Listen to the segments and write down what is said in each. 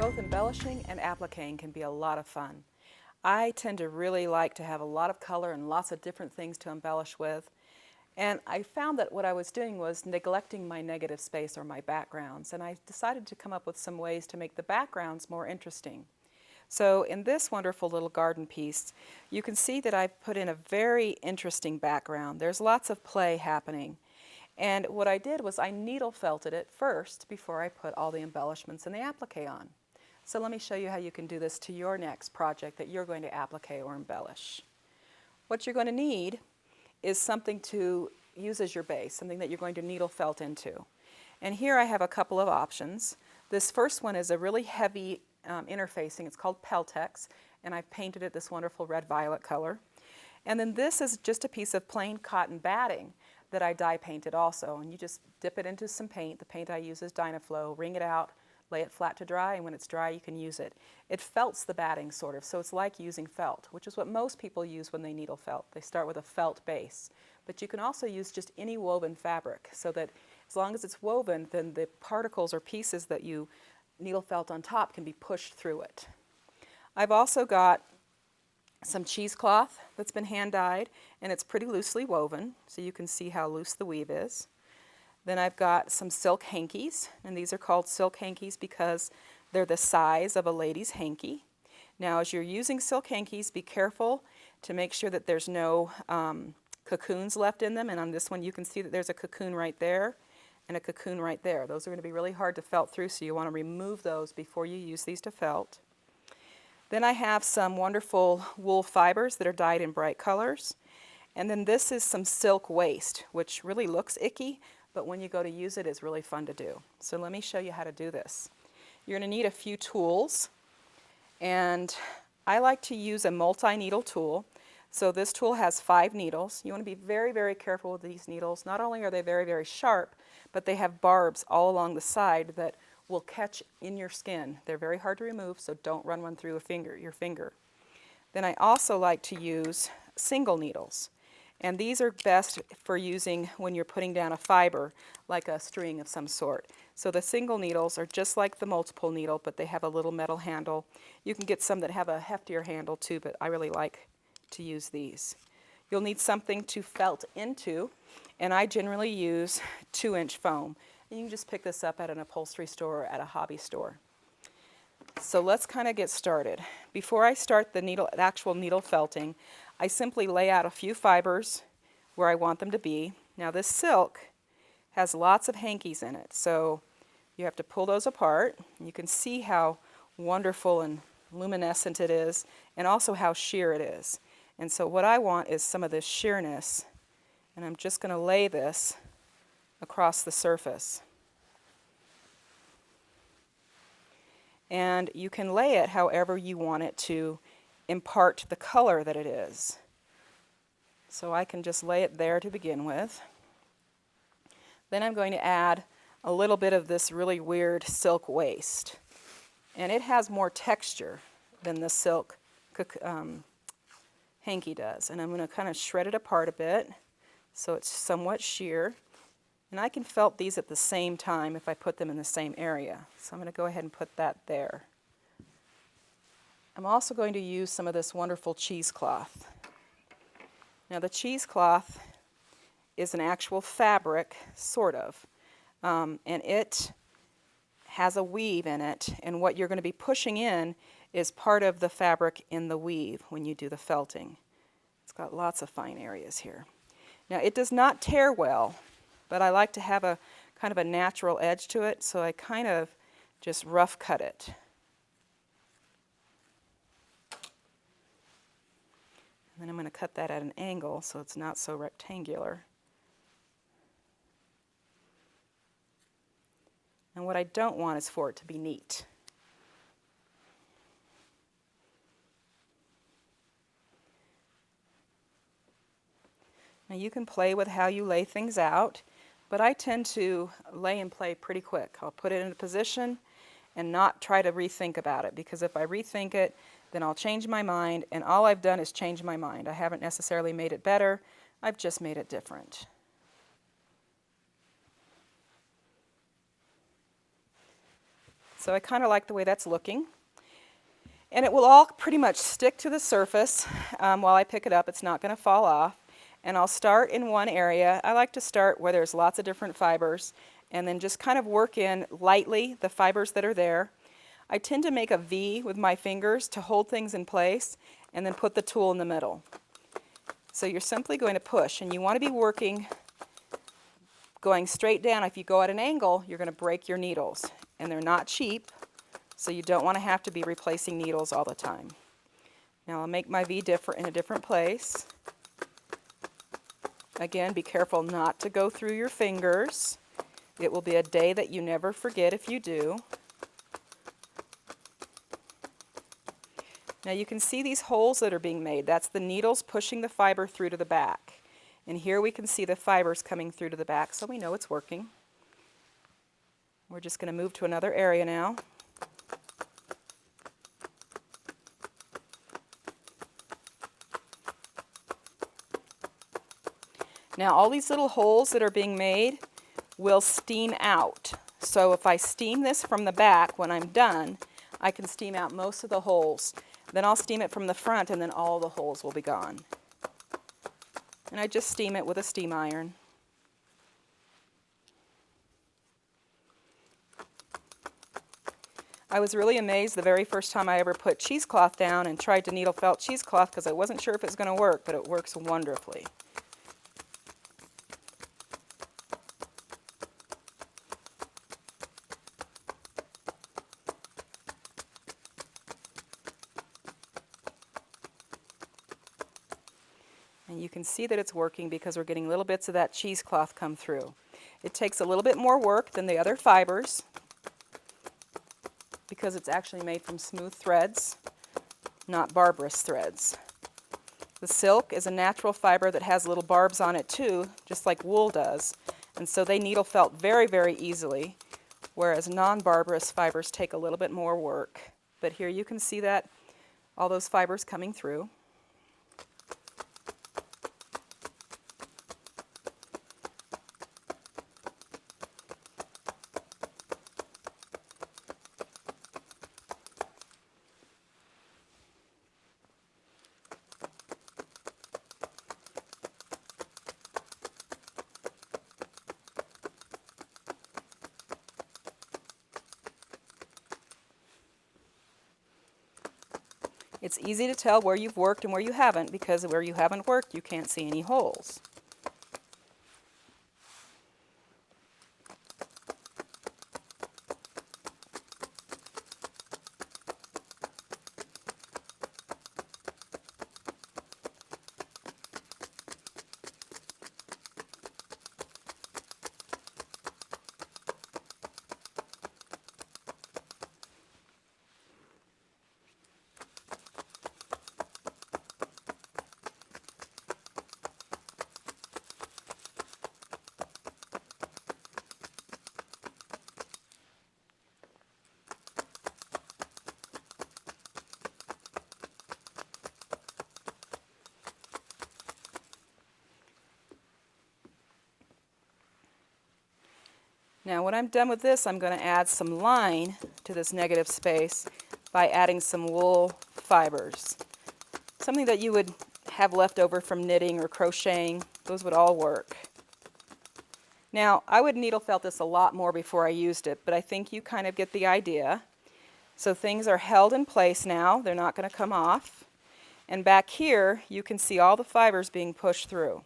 Both embellishing and appliquing can be a lot of fun. I tend to really like to have a lot of color and lots of different things to embellish with. And I found that what I was doing was neglecting my negative space or my backgrounds, and I decided to come up with some ways to make the backgrounds more interesting. So in this wonderful little garden piece, you can see that I've put in a very interesting background. There's lots of play happening. And what I did was I needle felted it first before I put all the embellishments and the applique on. So let me show you how you can do this to your next project that you're going to applique or embellish. What you're going to need is something to use as your base, something that you're going to needle felt into. And here I have a couple of options. This first one is a really heavy interfacing. It's called Peltex, and I've painted it this wonderful red-violet color. And then this is just a piece of plain cotton batting that I dye painted also. And you just dip it into some paint. The paint I use is Dynaflow. Wring it out, lay it flat to dry, and when it's dry you can use it. It felts the batting sort of, so it's like using felt, which is what most people use when they needle felt. They start with a felt base. But you can also use just any woven fabric, so that as long as it's woven, then the particles or pieces that you needle felt on top can be pushed through it. I've also got some cheesecloth that's been hand dyed, and it's pretty loosely woven, so you can see how loose the weave is. Then I've got some silk hankies, and these are called silk hankies because they're the size of a lady's hanky. Now as you're using silk hankies, be careful to make sure that there's no cocoons left in them, and on this one you can see that there's a cocoon right there and a cocoon right there. Those are going to be really hard to felt through, so you want to remove those before you use these to felt. Then I have some wonderful wool fibers that are dyed in bright colors. And then this is some silk waste, which really looks icky, but when you go to use it, it's really fun to do. So let me show you how to do this. You're going to need a few tools, and I like to use a multi-needle tool. So this tool has 5 needles. You want to be very, very careful with these needles. Not only are they very, very sharp, but they have barbs all along the side that will catch in your skin. They're very hard to remove, so don't run one through your finger. Then I also like to use single needles. And these are best for using when you're putting down a fiber, like a string of some sort. So the single needles are just like the multiple needle, but they have a little metal handle. You can get some that have a heftier handle too, but I really like to use these. You'll need something to felt into, and I generally use 2-inch foam. And you can just pick this up at an upholstery store or at a hobby store. So let's kind of get started. Before I start the actual needle felting, I simply lay out a few fibers where I want them to be. Now this silk has lots of hankies in it, so you have to pull those apart. You can see how wonderful and luminescent it is, and also how sheer it is. And so what I want is some of this sheerness, and I'm just going to lay this across the surface. And you can lay it however you want it to impart the color that it is. So I can just lay it there to begin with. Then I'm going to add a little bit of this really weird silk waste. And it has more texture than the silk hanky does. And I'm going to kind of shred it apart a bit so it's somewhat sheer. And I can felt these at the same time if I put them in the same area. So I'm going to go ahead and put that there. I'm also going to use some of this wonderful cheesecloth. Now the cheesecloth is an actual fabric, sort of, and it has a weave in it, and what you're going to be pushing in is part of the fabric in the weave when you do the felting. It's got lots of fine areas here. Now it does not tear well, but I like to have a kind of a natural edge to it, so I kind of just rough cut it. And then I'm going to cut that at an angle so it's not so rectangular. And what I don't want is for it to be neat. Now you can play with how you lay things out, but I tend to lay and play pretty quick. I'll put it in a position and not try to rethink about it, because if I rethink it, then I'll change my mind, and all I've done is change my mind. I haven't necessarily made it better, I've just made it different. So I kind of like the way that's looking. And it will all pretty much stick to the surface while I pick it up. It's not going to fall off. And I'll start in one area. I like to start where there's lots of different fibers and then just kind of work in lightly the fibers that are there. I tend to make a V with my fingers to hold things in place and then put the tool in the middle. So you're simply going to push, and you want to be working going straight down. If you go at an angle, you're going to break your needles, and they're not cheap, so you don't want to have to be replacing needles all the time. Now I'll make my V in a different place. Again, be careful not to go through your fingers. It will be a day that you never forget if you do. Now you can see these holes that are being made. That's the needles pushing the fiber through to the back. And here we can see the fibers coming through to the back, so we know it's working. We're just going to move to another area now. Now all these little holes that are being made will steam out. So if I steam this from the back when I'm done, I can steam out most of the holes. Then I'll steam it from the front, and then all the holes will be gone. And I just steam it with a steam iron. I was really amazed the very first time I ever put cheesecloth down and tried to needle felt cheesecloth because I wasn't sure if it was going to work, but it works wonderfully. And you can see that it's working because we're getting little bits of that cheesecloth come through. It takes a little bit more work than the other fibers because it's actually made from smooth threads, not barbarous threads. The silk is a natural fiber that has little barbs on it too, just like wool does, and so they needle felt very, very easily, whereas non-barbarous fibers take a little bit more work. But here you can see that all those fibers coming through. It's easy to tell where you've worked and where you haven't, because where you haven't worked, you can't see any holes. Now when I'm done with this, I'm going to add some line to this negative space by adding some wool fibers. Something that you would have left over from knitting or crocheting. Those would all work. Now I would needle felt this a lot more before I used it, but I think you kind of get the idea. So things are held in place now. They're not going to come off. And back here you can see all the fibers being pushed through.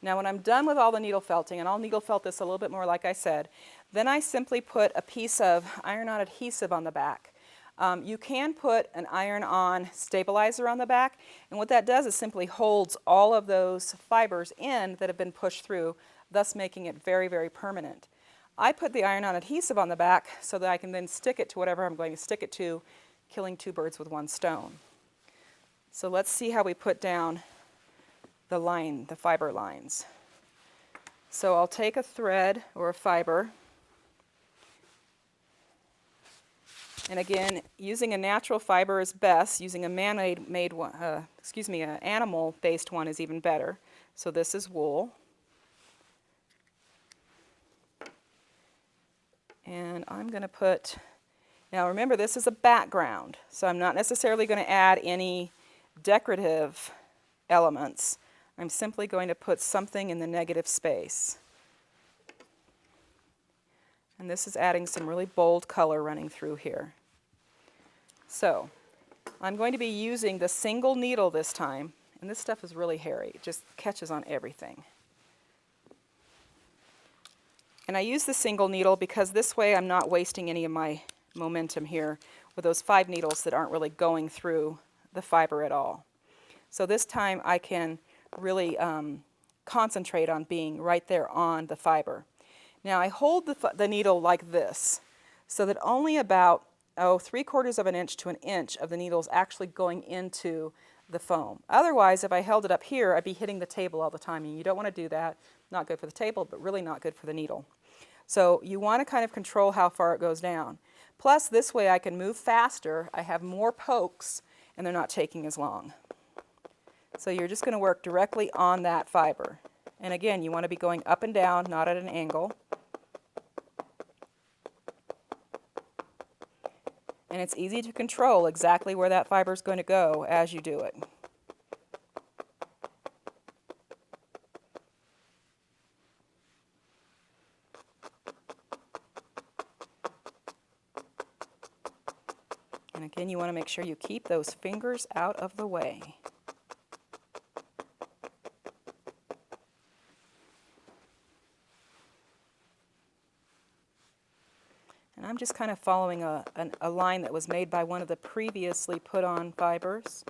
Now when I'm done with all the needle felting, and I'll needle felt this a little bit more like I said, then I simply put a piece of iron-on adhesive on the back. You can put an iron-on stabilizer on the back, and what that does is simply holds all of those fibers in that have been pushed through, thus making it very, very permanent. I put the iron-on adhesive on the back so that I can then stick it to whatever I'm going to stick it to, killing two birds with one stone. So let's see how we put down the fiber lines. So I'll take a thread or a fiber, and again, using a natural fiber is best. Using a man-made one, an animal-based one is even better. So this is wool. And I'm going to put Now remember, this is a background, so I'm not necessarily going to add any decorative elements. I'm simply going to put something in the negative space. And this is adding some really bold color running through here. So I'm going to be using the single needle this time, and this stuff is really hairy. It just catches on everything. And I use the single needle because this way I'm not wasting any of my momentum here with those 5 needles that aren't really going through the fiber at all. So this time I can really concentrate on being right there on the fiber. Now I hold the needle like this so that only about 3/4 of an inch to an inch of the needle is actually going into the foam. Otherwise, if I held it up here, I'd be hitting the table all the time, and you don't want to do that. Not good for the table, but really not good for the needle. So you want to kind of control how far it goes down. Plus, this way I can move faster, I have more pokes, and they're not taking as long. So you're just going to work directly on that fiber. And again, you want to be going up and down, not at an angle. And it's easy to control exactly where that fiber is going to go as you do it. And again, you want to make sure you keep those fingers out of the way. And I'm just kind of following a line that was made by one of the previously put on fibers.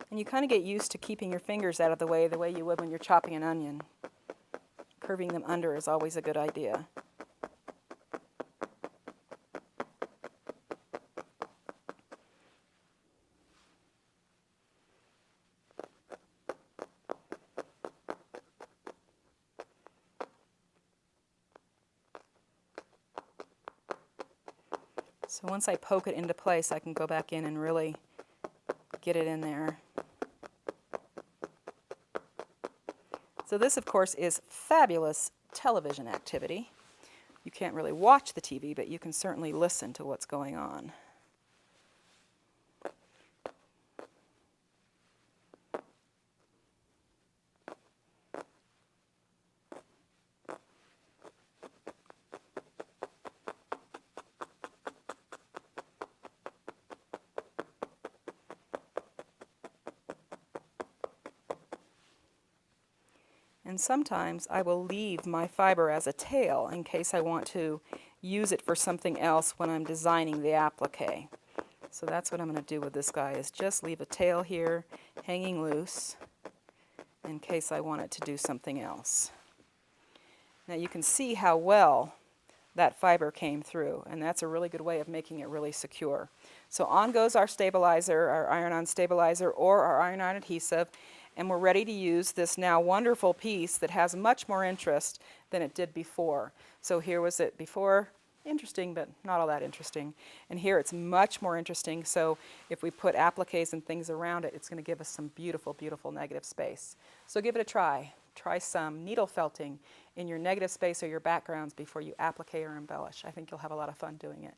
And you kind of get used to keeping your fingers out of the way you would when you're chopping an onion. Curving them under is always a good idea. So once I poke it into place, I can go back in and really get it in there. So this, of course, is fabulous television activity. You can't really watch the TV, but you can certainly listen to what's going on. And sometimes I will leave my fiber as a tail in case I want to use it for something else when I'm designing the applique. So that's what I'm going to do with this guy, is just leave a tail here hanging loose in case I want it to do something else. Now you can see how well that fiber came through, and that's a really good way of making it really secure. So on goes our stabilizer, our iron-on stabilizer, or our iron-on adhesive, and we're ready to use this now wonderful piece that has much more interest than it did before. So here was it before, interesting, but not all that interesting. And here it's much more interesting, so if we put appliques and things around it, it's going to give us some beautiful, beautiful negative space. So give it a try. Try some needle felting in your negative space or your backgrounds before you applique or embellish. I think you'll have a lot of fun doing it.